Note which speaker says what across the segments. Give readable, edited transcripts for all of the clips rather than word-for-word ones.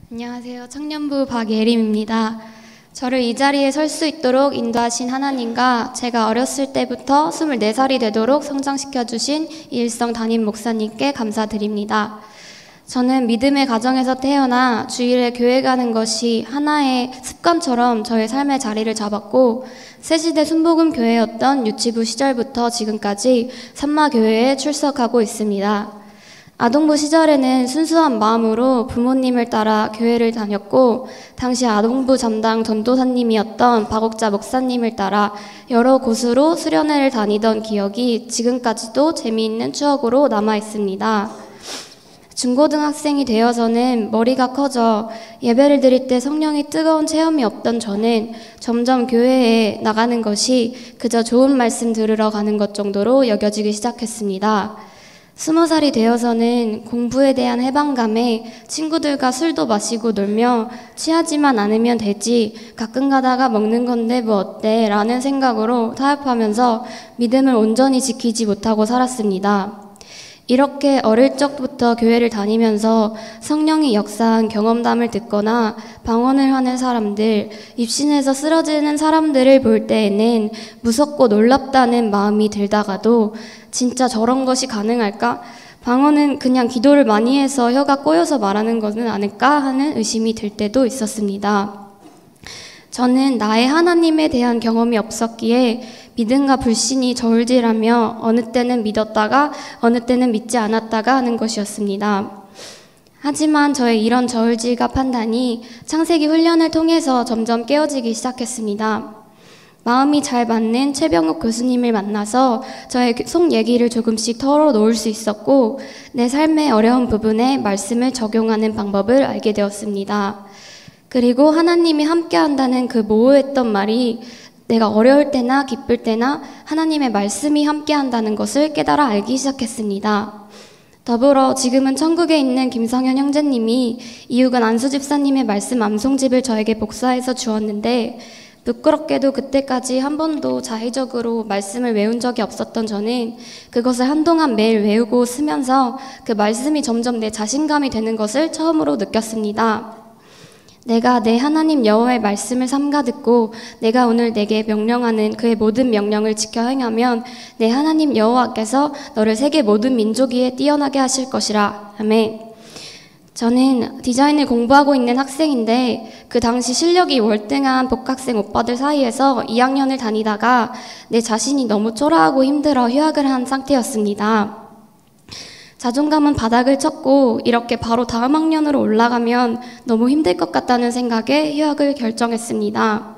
Speaker 1: 안녕하세요. 청년부 박예림입니다. 저를 이 자리에 설 수 있도록 인도하신 하나님과 제가 어렸을 때부터 24살이 되도록 성장시켜주신 이일성 담임 목사님께 감사드립니다. 저는 믿음의 가정에서 태어나 주일에 교회 가는 것이 하나의 습관처럼 저의 삶의 자리를 잡았고, 새시대 순복음 교회였던 유치부 시절부터 지금까지 산마교회에 출석하고 있습니다. 아동부 시절에는 순수한 마음으로 부모님을 따라 교회를 다녔고, 당시 아동부 담당 전도사님이었던 박옥자 목사님을 따라 여러 곳으로 수련회를 다니던 기억이 지금까지도 재미있는 추억으로 남아있습니다. 중고등학생이 되어서는 머리가 커져 예배를 드릴 때 성령이 뜨거운 체험이 없던 저는 점점 교회에 나가는 것이 그저 좋은 말씀 들으러 가는 것 정도로 여겨지기 시작했습니다. 20살이 되어서는 공부에 대한 해방감에 친구들과 술도 마시고 놀며 취하지만 않으면 되지, 가끔 가다가 먹는 건데 뭐 어때? 라는 생각으로 타협하면서 믿음을 온전히 지키지 못하고 살았습니다. 이렇게 어릴 적부터 교회를 다니면서 성령이 역사한 경험담을 듣거나 방언을 하는 사람들, 입신에서 쓰러지는 사람들을 볼 때에는 무섭고 놀랍다는 마음이 들다가도 진짜 저런 것이 가능할까? 방언은 그냥 기도를 많이 해서 혀가 꼬여서 말하는 것은 아닐까 하는 의심이 들 때도 있었습니다. 저는 나의 하나님에 대한 경험이 없었기에 믿음과 불신이 저울질하며 어느 때는 믿었다가 어느 때는 믿지 않았다가 하는 것이었습니다. 하지만 저의 이런 저울질과 판단이 창세기 훈련을 통해서 점점 깨어지기 시작했습니다. 마음이 잘 맞는 최병욱 교수님을 만나서 저의 속 얘기를 조금씩 털어놓을 수 있었고, 내 삶의 어려운 부분에 말씀을 적용하는 방법을 알게 되었습니다. 그리고 하나님이 함께한다는 그 모호했던 말이 내가 어려울 때나 기쁠 때나 하나님의 말씀이 함께한다는 것을 깨달아 알기 시작했습니다. 더불어 지금은 천국에 있는 김성현 형제님이 이육은 안수 집사님의 말씀 암송집을 저에게 복사해서 주었는데, 부끄럽게도 그때까지 한 번도 자의적으로 말씀을 외운 적이 없었던 저는 그것을 한동안 매일 외우고 쓰면서 그 말씀이 점점 내 자신감이 되는 것을 처음으로 느꼈습니다. 내가 내 하나님 여호와의 말씀을 삼가 듣고 내가 오늘 내게 명령하는 그의 모든 명령을 지켜 행하면 내 하나님 여호와께서 너를 세계 모든 민족 위에 뛰어나게 하실 것이라. 아멘. 저는 디자인을 공부하고 있는 학생인데 그 당시 실력이 월등한 복학생 오빠들 사이에서 2학년을 다니다가 내 자신이 너무 초라하고 힘들어 휴학을 한 상태였습니다. 자존감은 바닥을 쳤고 이렇게 바로 다음 학년으로 올라가면 너무 힘들 것 같다는 생각에 휴학을 결정했습니다.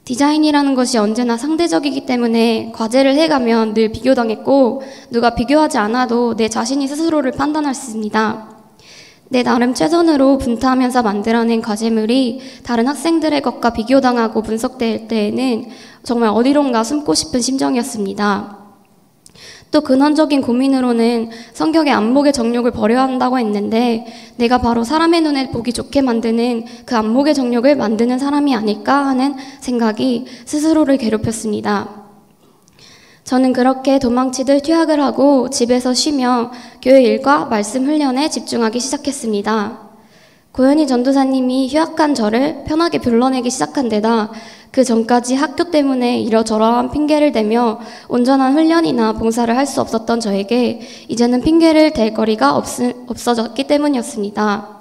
Speaker 1: 디자인이라는 것이 언제나 상대적이기 때문에 과제를 해가면 늘 비교당했고 누가 비교하지 않아도 내 자신이 스스로를 판단할 수 있습니다. 내 나름 최선으로 분타하면서 만들어낸 과제물이 다른 학생들의 것과 비교당하고 분석될 때에는 정말 어디론가 숨고 싶은 심정이었습니다. 또 근원적인 고민으로는 성격의 안목의 정욕을 버려야 한다고 했는데 내가 바로 사람의 눈에 보기 좋게 만드는 그 안목의 정욕을 만드는 사람이 아닐까 하는 생각이 스스로를 괴롭혔습니다. 저는 그렇게 도망치듯 휴학을 하고 집에서 쉬며 교회 일과 말씀 훈련에 집중하기 시작했습니다. 고현희 전도사님이 휴학한 저를 편하게 불러내기 시작한 데다 그 전까지 학교 때문에 이러저러한 핑계를 대며 온전한 훈련이나 봉사를 할 수 없었던 저에게 이제는 핑계를 댈 거리가 없어졌기 때문이었습니다.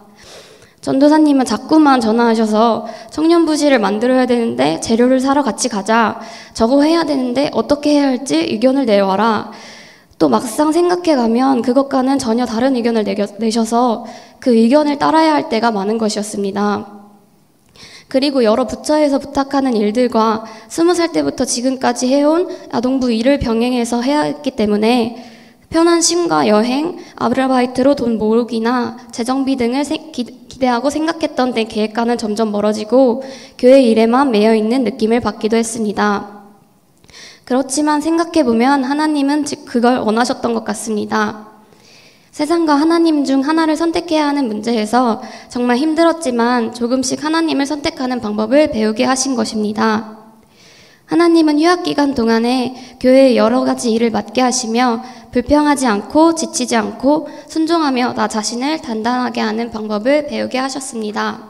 Speaker 1: 전도사님은 자꾸만 전화하셔서 청년부실을 만들어야 되는데 재료를 사러 같이 가자. 저거 해야 되는데 어떻게 해야 할지 의견을 내와라. 또 막상 생각해가면 그것과는 전혀 다른 의견을 내셔서 그 의견을 따라야 할 때가 많은 것이었습니다. 그리고 여러 부처에서 부탁하는 일들과 20살 때부터 지금까지 해온 아동부 일을 병행해서 해야 했기 때문에 편한 쉼과 여행, 아르바이트로 돈 모으기나 재정비 등을 기대하고 생각했던 내 계획과는 점점 멀어지고 교회 일에만 매여있는 느낌을 받기도 했습니다. 그렇지만 생각해보면 하나님은 그걸 원하셨던 것 같습니다. 세상과 하나님 중 하나를 선택해야 하는 문제에서 정말 힘들었지만 조금씩 하나님을 선택하는 방법을 배우게 하신 것입니다. 하나님은 휴학 기간 동안에 교회의 여러 가지 일을 맡게 하시며 불평하지 않고 지치지 않고 순종하며 나 자신을 단단하게 하는 방법을 배우게 하셨습니다.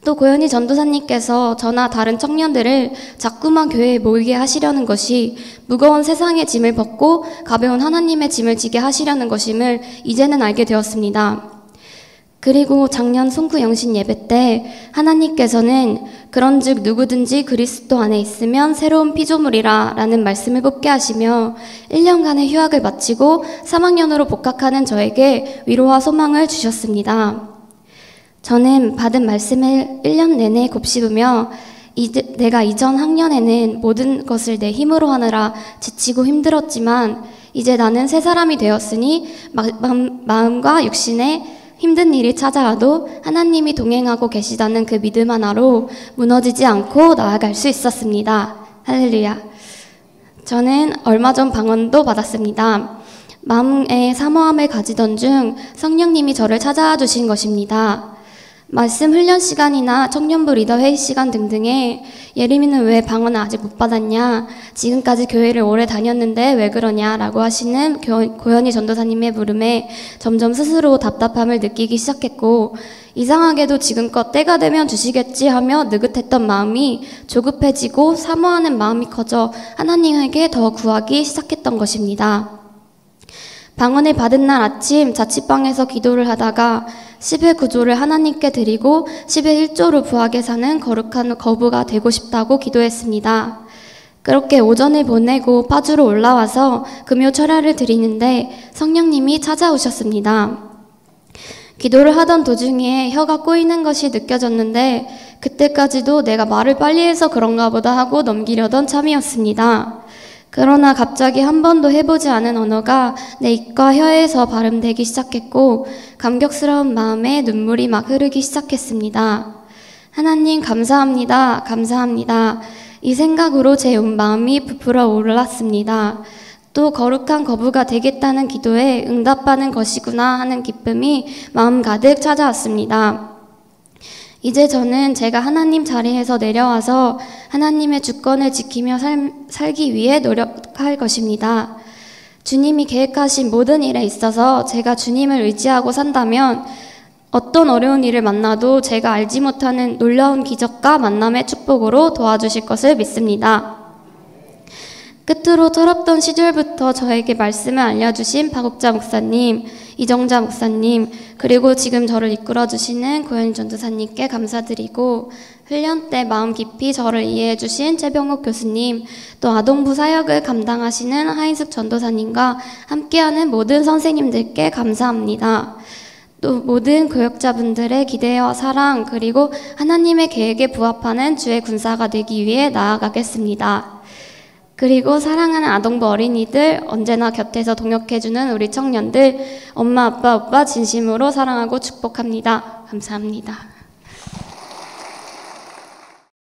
Speaker 1: 또 고현희 전도사님께서 저나 다른 청년들을 자꾸만 교회에 모이게 하시려는 것이 무거운 세상의 짐을 벗고 가벼운 하나님의 짐을 지게 하시려는 것임을 이제는 알게 되었습니다. 그리고 작년 송구 영신 예배 때 하나님께서는 그런즉 누구든지 그리스도 안에 있으면 새로운 피조물이라 라는 말씀을 뽑게 하시며 1년간의 휴학을 마치고 3학년으로 복학하는 저에게 위로와 소망을 주셨습니다. 저는 받은 말씀을 1년 내내 곱씹으며 내가 이전 학년에는 모든 것을 내 힘으로 하느라 지치고 힘들었지만 이제 나는 새 사람이 되었으니 마음과 육신에 힘든 일이 찾아와도 하나님이 동행하고 계시다는 그 믿음 하나로 무너지지 않고 나아갈 수 있었습니다. 할렐루야. 저는 얼마 전 방언도 받았습니다. 마음에 사모함을 가지던 중 성령님이 저를 찾아와 주신 것입니다. 말씀 훈련 시간이나 청년부 리더 회의 시간 등등에 예림이는 왜 방언을 아직 못 받았냐, 지금까지 교회를 오래 다녔는데 왜 그러냐 라고 하시는 고현희 전도사님의 물음에 점점 스스로 답답함을 느끼기 시작했고, 이상하게도 지금껏 때가 되면 주시겠지 하며 느긋했던 마음이 조급해지고 사모하는 마음이 커져 하나님에게 더 구하기 시작했던 것입니다. 방언을 받은 날 아침 자취방에서 기도를 하다가 10의 구조를 하나님께 드리고 10의 1조로 부하게 사는 거룩한 거부가 되고 싶다고 기도했습니다. 그렇게 오전을 보내고 파주로 올라와서 금요 철야를 드리는데 성령님이 찾아오셨습니다. 기도를 하던 도중에 혀가 꼬이는 것이 느껴졌는데 그때까지도 내가 말을 빨리 해서 그런가 보다 하고 넘기려던 참이었습니다. 그러나 갑자기 한 번도 해보지 않은 언어가 내 입과 혀에서 발음되기 시작했고 감격스러운 마음에 눈물이 막 흐르기 시작했습니다. 하나님 감사합니다. 감사합니다. 이 생각으로 제 온 마음이 부풀어 올랐습니다. 또 거룩한 거부가 되겠다는 기도에 응답받는 것이구나 하는 기쁨이 마음 가득 찾아왔습니다. 이제 저는 제가 하나님 자리에서 내려와서 하나님의 주권을 지키며 살기 위해 노력할 것입니다. 주님이 계획하신 모든 일에 있어서 제가 주님을 의지하고 산다면 어떤 어려운 일을 만나도 제가 알지 못하는 놀라운 기적과 만남의 축복으로 도와주실 것을 믿습니다. 끝으로 철없던 시절부터 저에게 말씀을 알려주신 박옥자 목사님, 이정자 목사님, 그리고 지금 저를 이끌어주시는 고현희 전도사님께 감사드리고, 훈련 때 마음 깊이 저를 이해해주신 최병옥 교수님, 또 아동부 사역을 감당하시는 하인숙 전도사님과 함께하는 모든 선생님들께 감사합니다. 또 모든 교역자분들의 기대와 사랑, 그리고 하나님의 계획에 부합하는 주의 군사가 되기 위해 나아가겠습니다. 그리고 사랑하는 아동부 어린이들, 언제나 곁에서 동역해주는 우리 청년들, 엄마, 아빠, 오빠 진심으로 사랑하고 축복합니다. 감사합니다.